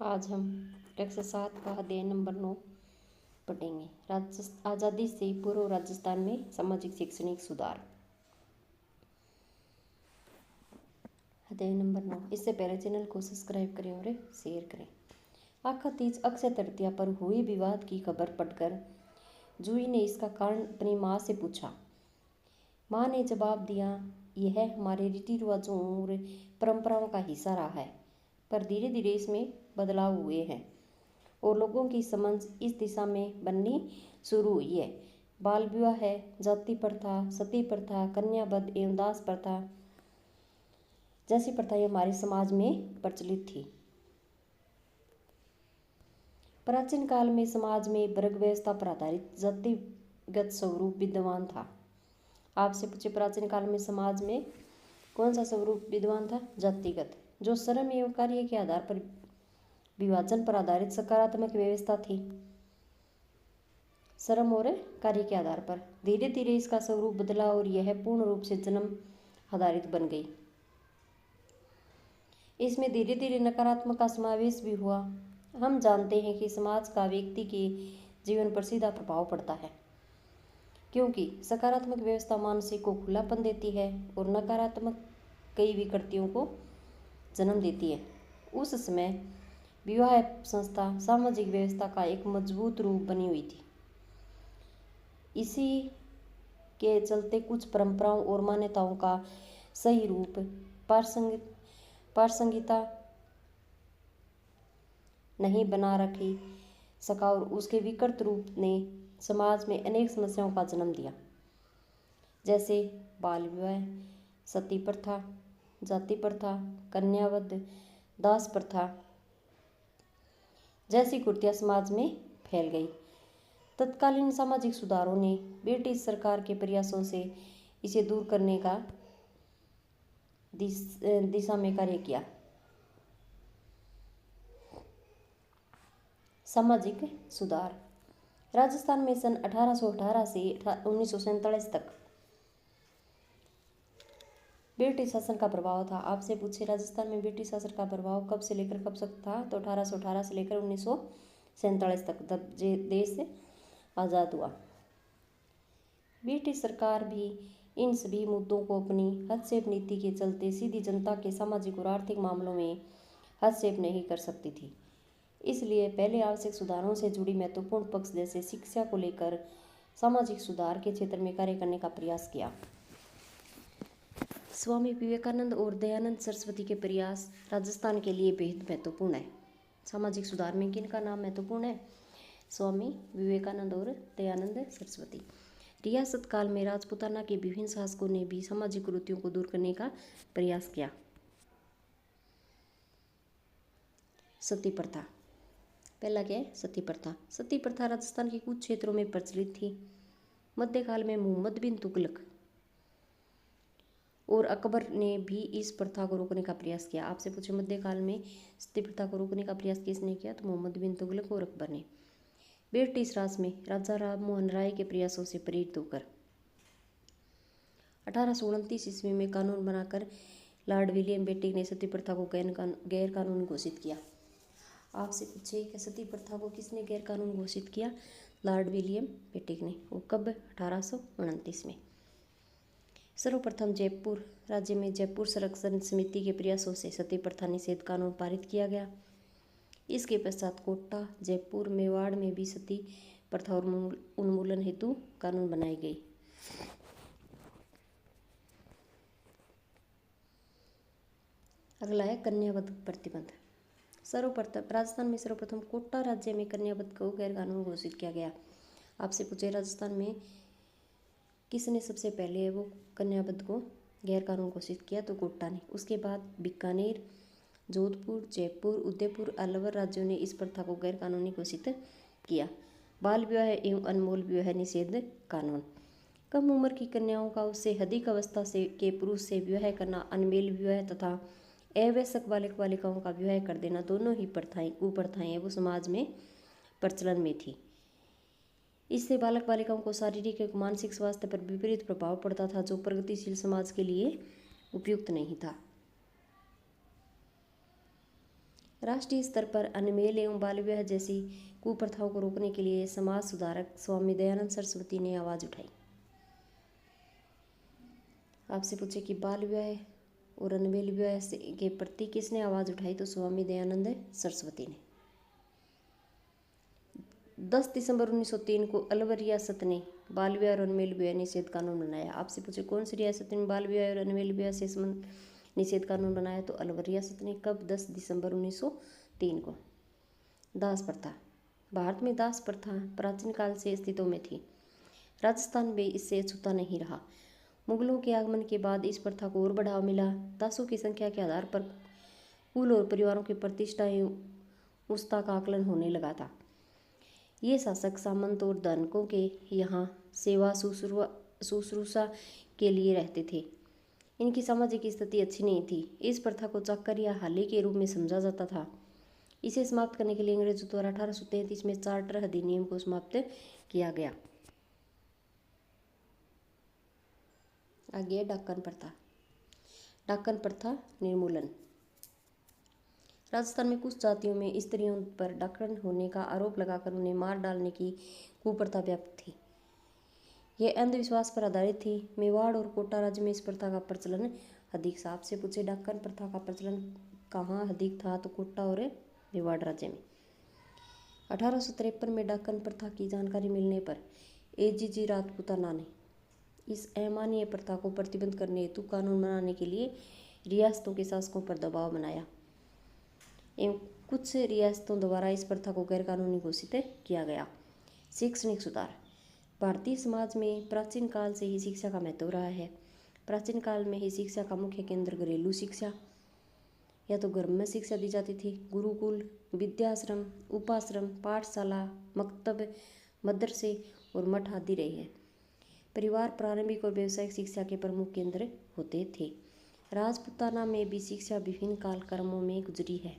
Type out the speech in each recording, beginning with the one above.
आज हम कक्षा 7 का अध्याय नंबर 9 पढ़ेंगे। आज़ादी से पूर्व राजस्थान में सामाजिक शैक्षणिक सुधार। अध्याय नंबर 9। इससे पहले चैनल को सब्सक्राइब करें और शेयर करें। आखा तीज अक्षय तृतीया पर हुए विवाद की खबर पढ़कर जूही ने इसका कारण अपनी माँ से पूछा। माँ ने जवाब दिया, यह हमारे रीति रिवाजों और परंपराओं का हिस्सा रहा है, पर धीरे धीरे इसमें बदलाव हुए हैं और लोगों की समझ इस दिशा में बननी शुरू हुई है। बाल विवाह है, जाति प्रथा, सती प्रथा, कन्यावध एवं दास प्रथा जैसी प्रथाएं हमारे समाज में प्रचलित थी। प्राचीन काल में समाज में वर्ग व्यवस्था पर आधारित जातिगत स्वरूप विद्यमान था। आपसे पूछे, प्राचीन काल में समाज में कौन सा स्वरूप विद्यमान था? जातिगत, जो श्रम एवं कार्य के आधार पर विभाजन पर आधारित सकारात्मक व्यवस्था थी। श्रम और कार्य के आधार पर धीरे धीरे इसका स्वरूप बदला और यह पूर्ण रूप से जन्म आधारित बन गई। इसमें धीरे धीरे नकारात्मक का समावेश भी हुआ। हम जानते हैं कि समाज का व्यक्ति के जीवन पर सीधा प्रभाव पड़ता है, क्योंकि सकारात्मक व्यवस्था मानसिक को खुलापन देती है और नकारात्मक कई विकृतियों को जन्म देती है। उस समय विवाह संस्था सामाजिक व्यवस्था का एक मजबूत रूप बनी हुई थी। इसी के चलते कुछ परंपराओं और मान्यताओं का सही रूप प्रासंगिकता नहीं बना रखी सका और उसके विकृत रूप ने समाज में अनेक समस्याओं का जन्म दिया, जैसे बाल विवाह, सती प्रथा, जाति प्रथा, कन्यावध, दास प्रथा जैसी कुरीतियां समाज में फैल गई। तत्कालीन सामाजिक सुधारों ने ब्रिटिश सरकार के प्रयासों से इसे दूर करने का दिशा में कार्य किया। सामाजिक सुधार। राजस्थान में सन 1818 से 1947 तक ब्रिटिश शासन का प्रभाव था। आपसे पूछे, राजस्थान में ब्रिटिश शासन का प्रभाव कब से लेकर कब तक था? तो 1818 से लेकर 1947 तक, जब देश आज़ाद हुआ। ब्रिटिश सरकार भी इन सभी मुद्दों को अपनी हस्तक्षेप नीति के चलते सीधी जनता के सामाजिक और आर्थिक मामलों में हस्तक्षेप नहीं कर सकती थी। इसलिए पहले आवश्यक सुधारों से जुड़ी महत्वपूर्ण पक्ष जैसे शिक्षा को लेकर सामाजिक सुधार के क्षेत्र में कार्य करने का प्रयास किया। स्वामी विवेकानंद और दयानंद सरस्वती के प्रयास राजस्थान के लिए बेहद महत्वपूर्ण है। सामाजिक सुधार में किनका नाम महत्वपूर्ण है? स्वामी विवेकानंद और दयानंद सरस्वती। रियासत काल में राजपूताना के विभिन्न शासकों ने भी सामाजिक कुरीतियों को दूर करने का प्रयास किया। सती प्रथा। पहला क्या है? सती प्रथा। सती प्रथा राजस्थान के कुछ क्षेत्रों में प्रचलित थी। मध्यकाल में मोहम्मद बिन तुगलक और अकबर ने भी इस प्रथा को रोकने का प्रयास किया। आपसे पूछे, मध्यकाल में सती प्रथा को रोकने का प्रयास किसने किया? तो मोहम्मद बिन तुगलक और अकबर ने। ब्रिटिश राज में राजा राम मोहन राय के प्रयासों से प्रेरित होकर 1829 ईस्वी में कानून बनाकर लॉर्ड विलियम बेटिक ने सती प्रथा को गैर कानूनी घोषित किया। आपसे पूछे कि सती प्रथा को किसने गैर कानूनी घोषित किया? लॉर्ड विलियम बेटिक ने। वो कब? 1829 में। सर्वप्रथम जयपुर राज्य में जयपुर संरक्षण समिति के प्रयासों से सती प्रथा निषेध कानून पारित किया गया। इसके पश्चात कोटा, जयपुर, मेवाड़ में भी सती प्रथा और उन्मूलन हेतु कानून बनाए गए। अगला है कन्यावध प्रतिबंध। राजस्थान में सर्वप्रथम कोटा राज्य में कन्यावध को गैर कानूनी घोषित किया गया। आपसे पूछे, राजस्थान में किसने सबसे पहले वो कन्यावध को गैर कानूनी घोषित किया? तो कोटा ने। उसके बाद बीकानेर, जोधपुर, जयपुर, उदयपुर, अलवर राज्यों ने इस प्रथा को गैर कानूनी घोषित किया। बाल विवाह एवं अनमोल विवाह निषेध कानून। कम उम्र की कन्याओं का उससे अधिक अवस्था से के पुरुष से विवाह करना, अनमेल विवाह तथा अवयस्क बालक बालिकाओं का विवाह कर देना, दोनों ही कुप्रथाएं वो समाज में प्रचलन में थी। इससे बालक बालिकाओं को शारीरिक और मानसिक स्वास्थ्य पर विपरीत प्रभाव पड़ता था, जो प्रगतिशील समाज के लिए उपयुक्त नहीं था। राष्ट्रीय स्तर पर अनमेल एवं बाल विवाह जैसी कुप्रथाओं को रोकने के लिए समाज सुधारक स्वामी दयानंद सरस्वती ने आवाज़ उठाई। आपसे पूछे कि बाल विवाह और अनमेल विवाह के प्रति किसने आवाज़ उठाई, तो स्वामी दयानंद सरस्वती ने। 10 दिसंबर 1903 को अलवर रियासत ने बाल विवाह और अनमेल विवाह निषेध कानून बनाया। आपसे पूछे कौन सी रियासत ने बाल विवाह और अनमेल विवाह से संबंध निषेध कानून बनाया, तो अलवर रियासत ने। कब? 10 दिसंबर 1903 को। दास प्रथा। भारत में दास प्रथा प्राचीन काल से अस्तित्व में थी। राजस्थान में इससे अछूता नहीं रहा। मुगलों के आगमन के बाद इस प्रथा को और बढ़ावा मिला। दासों की संख्या के आधार पर कुल और परिवारों की प्रतिष्ठा एवं उस्ता का आकलन होने लगा था। ये शासक सामंत और धनिकों के यहाँ सेवा शुश्रूषा के लिए रहते थे। इनकी सामाजिक स्थिति अच्छी नहीं थी। इस प्रथा को चाकर या हाली के रूप में समझा जाता था। इसे समाप्त करने के लिए अंग्रेजों द्वारा 1833 में चार्टर अधिनियम को समाप्त किया गया। आगे डाकन प्रथा। डाकन प्रथा निर्मूलन। राजस्थान में कुछ जातियों में स्त्रियों पर डाकन होने का आरोप लगाकर उन्हें मार डालने की कुप्रथा व्याप्त थी। यह अंधविश्वास पर आधारित थी। मेवाड़ और कोटा राज्य में इस प्रथा का प्रचलन अधिक था। आपसे पूछे डाकन प्रथा का प्रचलन कहाँ अधिक था, तो कोटा और मेवाड़ राज्य में। 1853 में डाकन प्रथा की जानकारी मिलने पर एजीजी राजपूताना ने इस अमानवीय प्रथा को प्रतिबंध करने हेतु कानून बनाने के लिए रियासतों के शासकों पर दबाव बनाया एवं कुछ रियासतों द्वारा इस प्रथा को गैरकानूनी घोषित किया गया। शैक्षणिक सुधार। भारतीय समाज में प्राचीन काल से ही शिक्षा का महत्व रहा है। प्राचीन काल में ही शिक्षा का मुख्य केंद्र घरेलू शिक्षा या तो घर में शिक्षा दी जाती थी। गुरुकुल, विद्याश्रम, उपाश्रम, पाठशाला, मकतब, मदरसे और मठ आदि रहे हैं। परिवार प्रारंभिक और व्यावसायिक शिक्षा के प्रमुख केंद्र होते थे। राजपूताना में भी शिक्षा विभिन्न कालक्रमों में गुजरी है।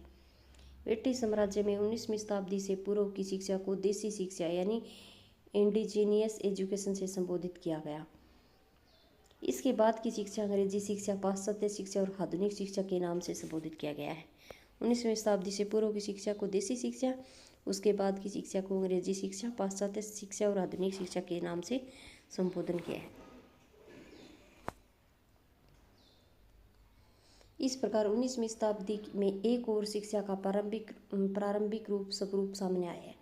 ब्रिटिश साम्राज्य में 19वीं शताब्दी से पूर्व की शिक्षा को देसी शिक्षा यानी इंडिजीनियस एजुकेशन से संबोधित किया गया। इसके बाद की शिक्षा अंग्रेजी शिक्षा, पाश्चात्य शिक्षा और आधुनिक शिक्षा के नाम से संबोधित किया गया है। 19वीं शताब्दी से पूर्व की शिक्षा को देसी शिक्षा, उसके बाद की शिक्षा को अंग्रेजी शिक्षा, पाश्चात्य शिक्षा और आधुनिक शिक्षा के नाम से संबोधन किया है। इस प्रकार 19वीं शताब्दी में एक और शिक्षा का प्रारंभिक रूप स्वरूप सामने आया है,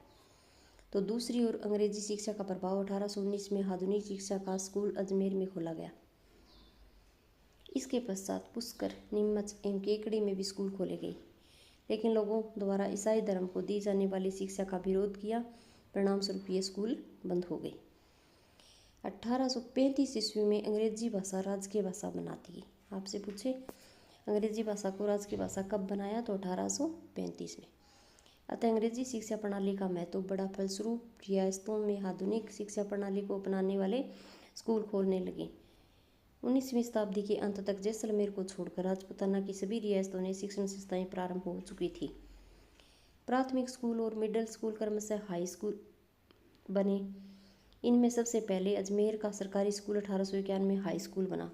तो दूसरी ओर अंग्रेजी शिक्षा का प्रभाव 1819 में आधुनिक शिक्षा का स्कूल अजमेर में खोला गया। इसके पश्चात पुष्कर, नीमच एवं केकड़ी में भी स्कूल खोले गए, लेकिन लोगों द्वारा ईसाई धर्म को दी जाने वाली शिक्षा का विरोध किया। परिणाम स्वरूप ये स्कूल बंद हो गए। 1835 ईस्वी में अंग्रेजी भाषा राजकीय भाषा बनाती है। आपसे पूछे अंग्रेजी भाषा को राजकीय भाषा कब बनाया, तो 1835 में। अतः अंग्रेजी शिक्षा प्रणाली का महत्व बड़ा। फलस्वरूप रियासतों में आधुनिक शिक्षा प्रणाली को अपनाने वाले स्कूल खोलने लगे। 19वीं शताब्दी के अंत तक जैसलमेर को छोड़कर राजपूताना की सभी रियासतों में शिक्षण संस्थाएं प्रारंभ हो चुकी थी। प्राथमिक स्कूल और मिडिल स्कूल क्रमशः हाई स्कूल बने। इनमें सबसे पहले अजमेर का सरकारी स्कूल 1851 में हाई स्कूल बना।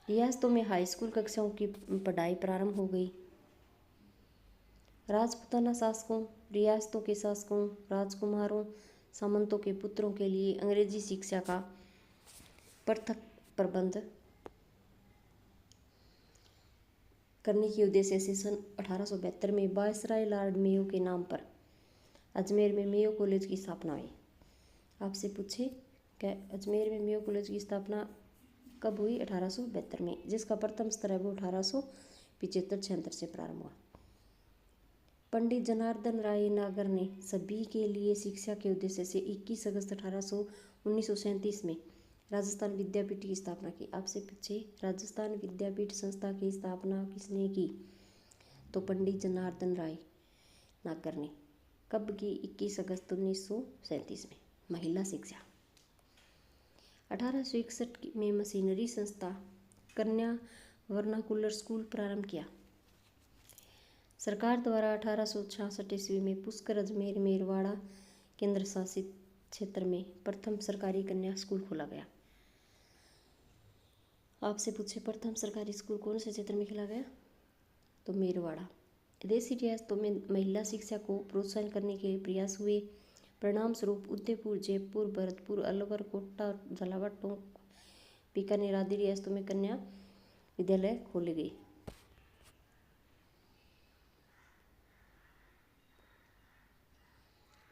रियासतों में हाई स्कूल कक्षाओं की पढ़ाई प्रारंभ हो गई। राजपूताना शासकों, रियासतों के शासकों, राजकुमारों, सामंतों के पुत्रों के लिए अंग्रेजी शिक्षा का पृथक प्रबंध करने के उद्देश्य से सन 1872 में वायसराय लॉर्ड मेयो के नाम पर अजमेर में मेयो कॉलेज की स्थापना हुई। आपसे पूछे क्या अजमेर में मेयो कॉलेज की स्थापना कब हुई? 1872 में, जिसका प्रथम स्तर है वो 1875-76 से प्रारंभ हुआ। पंडित जनार्दन राय नागर ने सभी के लिए शिक्षा के उद्देश्य से 21 अगस्त 1937 में राजस्थान विद्यापीठ की स्थापना की। आपसे पूछे राजस्थान विद्यापीठ संस्था की स्थापना किसने की, तो पंडित जनार्दन राय नागर ने। कब की? 21 अगस्त 1937 में। महिला शिक्षा। 1861 में मशीनरी संस्था कन्या वर्नाकुलर स्कूल प्रारंभ किया। सरकार द्वारा 1866 ईस्वी में पुष्कर, अजमेर, मेरवाड़ा केंद्र शासित क्षेत्र में प्रथम सरकारी कन्या स्कूल खोला गया। आपसे पूछे प्रथम सरकारी स्कूल कौन से क्षेत्र में खोला गया, तो मेरवाड़ा विदेशी रियासतों में महिला शिक्षा को प्रोत्साहन करने के प्रयास हुए। परिणाम स्वरूप उदयपुर, जयपुर, भरतपुर, अलवर, कोटा, झालावाड़, टोंक, बीकानेर आदि रियासतों में कन्या विद्यालय खोले गए।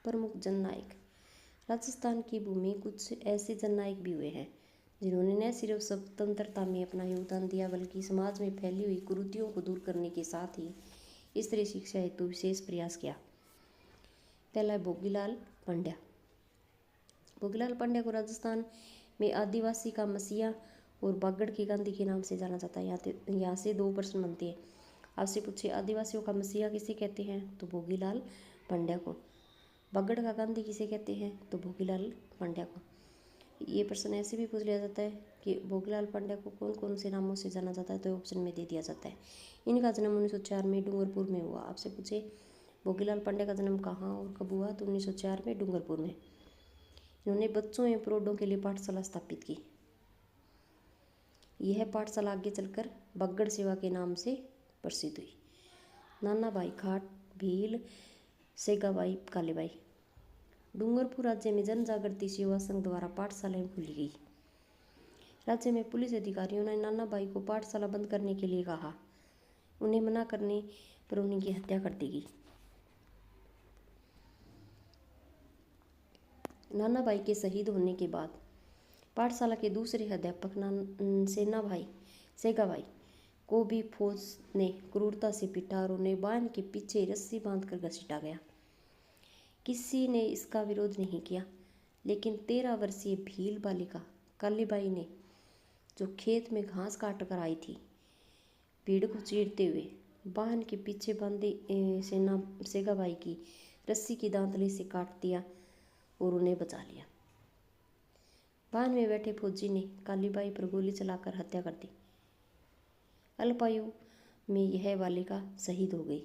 प्रमुख जननायक। राजस्थान की भूमि कुछ ऐसे जननायक भी हुए हैं जिन्होंने न सिर्फ स्वतंत्रता में अपना योगदान दिया बल्कि समाज में फैली हुई कुरीतियों को दूर करने के साथ ही स्त्री शिक्षा हेतु विशेष प्रयास किया। पहला है भोगीलाल पांड्या। भोगीलाल पांड्या को राजस्थान में आदिवासी का मसीहा और बागड़ के गांधी के नाम से जाना जाता है। यहाँ से 2 प्रश्न बनते हैं। आपसे पूछे आदिवासियों का मसीहा किसे कहते हैं, तो भोगीलाल पांड्या को। बागड़ का गांधी किसे कहते हैं, तो भोगीलाल पांड्या को। ये प्रश्न ऐसे भी पूछ लिया जाता है कि भोगीलाल पांड्या को कौन कौन से नामों से जाना जाता है, तो ऑप्शन में दे दिया जाता है। इनका जन्म 1904 में डूंगरपुर में हुआ। आपसे पूछे भोगीलाल पांड्या का जन्म कहाँ और कब हुआ, तो 1904 में डूंगरपुर में। इन्होंने बच्चों एवं प्रौढ़ों के लिए पाठशाला स्थापित की। यह पाठशाला आगे चलकर बागड़ सेवा के नाम से प्रसिद्ध हुई। नाना भाई खाट, भील, सेगाबाई, कालीबाई। डूंगरपुर राज्य में जनजागृति सेवा संघ द्वारा पाठशालाएं खोली गई। राज्य में पुलिस अधिकारियों ने नाना भाई को पाठशाला बंद करने के लिए कहा। उन्हें मना करने पर उनकी हत्या कर दी गई। नाना भाई के शहीद होने के बाद पाठशाला के दूसरे अध्यापक सेगाबाई को भी फौज ने क्रूरता से पीटा और उन्हें बांध के पीछे रस्सी बांधकर घसीटा गया। किसी ने इसका विरोध नहीं किया, लेकिन 13 वर्षीय भील बालिका कालीबाई ने, जो खेत में घास काट कर आई थी, भीड़ को चीरते हुए वाहन के पीछे बांधी सेगाबाई की रस्सी की दांतली से काट दिया और उन्हें बचा लिया। वाहन में बैठे फौजी ने कालीबाई पर गोली चलाकर हत्या कर दी। अल्पायु में यह बालिका शहीद हो गई।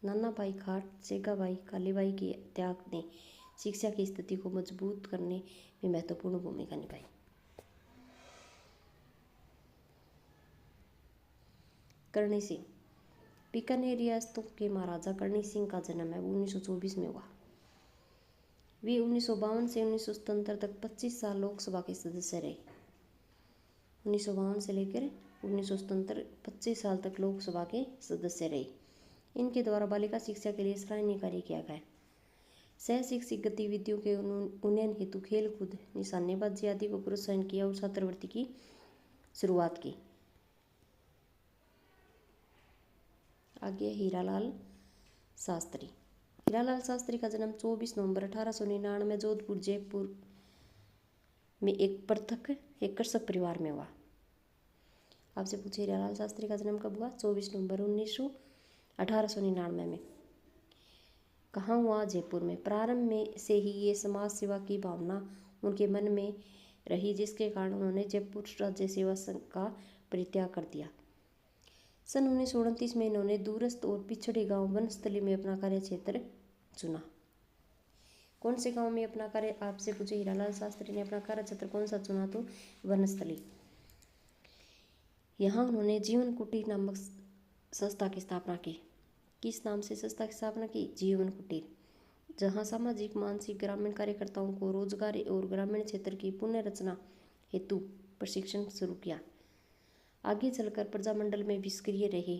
नाना भाई खाट, सेगाबाई, कालीबाई के त्याग ने शिक्षा की स्थिति को मजबूत करने में महत्वपूर्ण भूमिका निभाई। करणी सिंह। बीकानेर रियासतों के महाराजा करणी सिंह का जन्म है 1924 में हुआ। वे 1952 से 1977 तक 25 साल लोकसभा के सदस्य रहे। 1952 से लेकर 1977 25 साल तक लोकसभा के सदस्य रहे। इनके द्वारा बालिका शिक्षा के लिए सराहनीय कार्य किया गया। सह शैक्षिक गतिविधियों के उन्नयन हेतु खेल कूद, निशानेबाजी आदि को प्रोत्साहन किया और छात्रवृत्ति की शुरुआत की। आगे हीरालाल शास्त्री। हीरालाल शास्त्री का जन्म 24 नवंबर 1899 में जोधपुर, जयपुर में एक कृषक परिवार में हुआ। आपसे पूछे हीरालाल शास्त्री का जन्म कब हुआ, 24 नवंबर 1899 में। कहाँ हुआ, जयपुर में। प्रारंभ में से ही ये समाज सेवा की भावना उनके मन में रही, जिसके कारण उन्होंने जयपुर राज्य सेवा संघ का परित्याग कर दिया। सन 1929 में इन्होंने दूरस्थ और पिछड़े गांव वनस्थली में अपना कार्य क्षेत्र चुना। कौन से गांव में अपना कार्य, आपसे पूछे हीरालाल शास्त्री ने अपना कार्य क्षेत्र कौन सा चुना, तो वनस्थली। यहाँ उन्होंने जीवन कुटीर नामक संस्था की स्थापना की। किस नाम से संस्था की स्थापना की, जीवन कुटीर, जहाँ सामाजिक मानसिक ग्रामीण कार्यकर्ताओं को रोजगार और ग्रामीण क्षेत्र की पुनर्रचना हेतु प्रशिक्षण शुरू किया। आगे चलकर प्रजामंडल में भी सक्रिय रहे।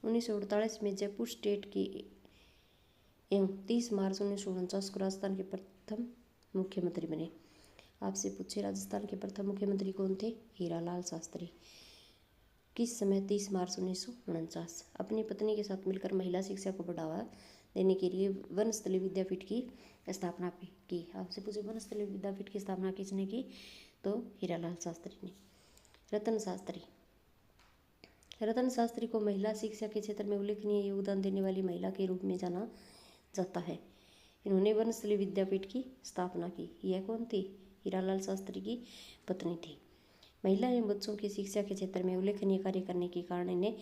1948 में जयपुर स्टेट के एवं 30 मार्च 1949 को राजस्थान के प्रथम मुख्यमंत्री बने। आपसे पूछे राजस्थान के प्रथम मुख्यमंत्री कौन थे, हीरालाल शास्त्री। किस समय, 30 मार्च 1949। अपनी पत्नी के साथ मिलकर महिला शिक्षा को बढ़ावा देने के लिए वनस्थली विद्यापीठ की स्थापना की। आपसे पूछे वनस्थली विद्यापीठ की स्थापना किसने की, तो हीरालाल शास्त्री ने। रतन शास्त्री। रतन शास्त्री को महिला शिक्षा के क्षेत्र में उल्लेखनीय योगदान देने वाली महिला के रूप में जाना जाता है। इन्होंने वनस्थली विद्यापीठ की स्थापना की। यह कौन थी, हीरालाल शास्त्री की पत्नी थी। महिला एवं बच्चों की शिक्षा के क्षेत्र में उल्लेखनीय कार्य करने के कारण इन्हें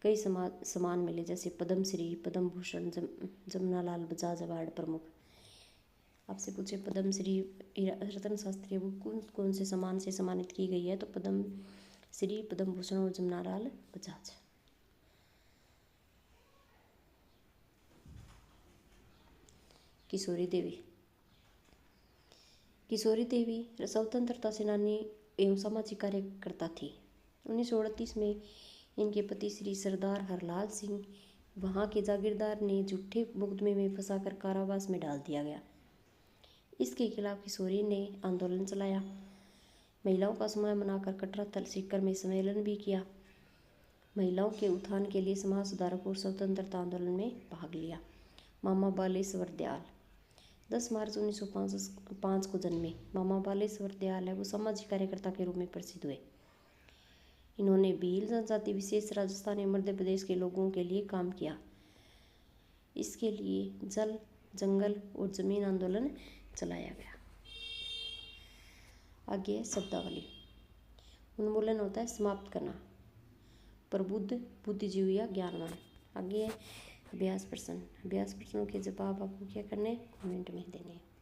कई सम्मान मिले, जैसे पद्मश्री, पद्म भूषण, जमुनालाल बजाज अवार्ड प्रमुख। आपसे पूछे पद्मश्री रतन शास्त्री को कौन से सम्मान से सम्मानित की गई है, तो पद्मश्री, पद्म भूषण और जमुनालाल बजाज। किशोरी देवी। किशोरी देवी स्वतंत्रता सेनानी एवं सामाजिक कार्यकर्ता थी। 1938 में इनके पति श्री सरदार हरलाल सिंह वहाँ के जागीरदार ने झूठे मुकदमे में फंसाकर कारावास में डाल दिया गया। इसके खिलाफ किशोरी ने आंदोलन चलाया। महिलाओं का समय मनाकर कटरा तहसील में सम्मेलन भी किया। महिलाओं के उत्थान के लिए समाज सुधारक और स्वतंत्रता आंदोलन में भाग लिया। मामा बालेश्वर दयाल 10 मार्च 1905 को जन्मे मामा बालेश्वर दयाल है वो सामाजिक कार्यकर्ता के रूप में प्रसिद्ध हुए। इन्होंने भील जनजाति विशेष राजस्थान एवं मध्य प्रदेश के लोगों के लिए काम किया। इसके लिए जल, जंगल और जमीन आंदोलन चलाया गया। आगे शब्दावली। उन्मूलन होता है समाप्त करना। प्रबुद्ध, बुद्धिजीवी या ज्ञानवान। आगे अभ्यास प्रश्न। अभ्यास प्रश्नों के जवाब आपको क्या करने, कमेंट में देने।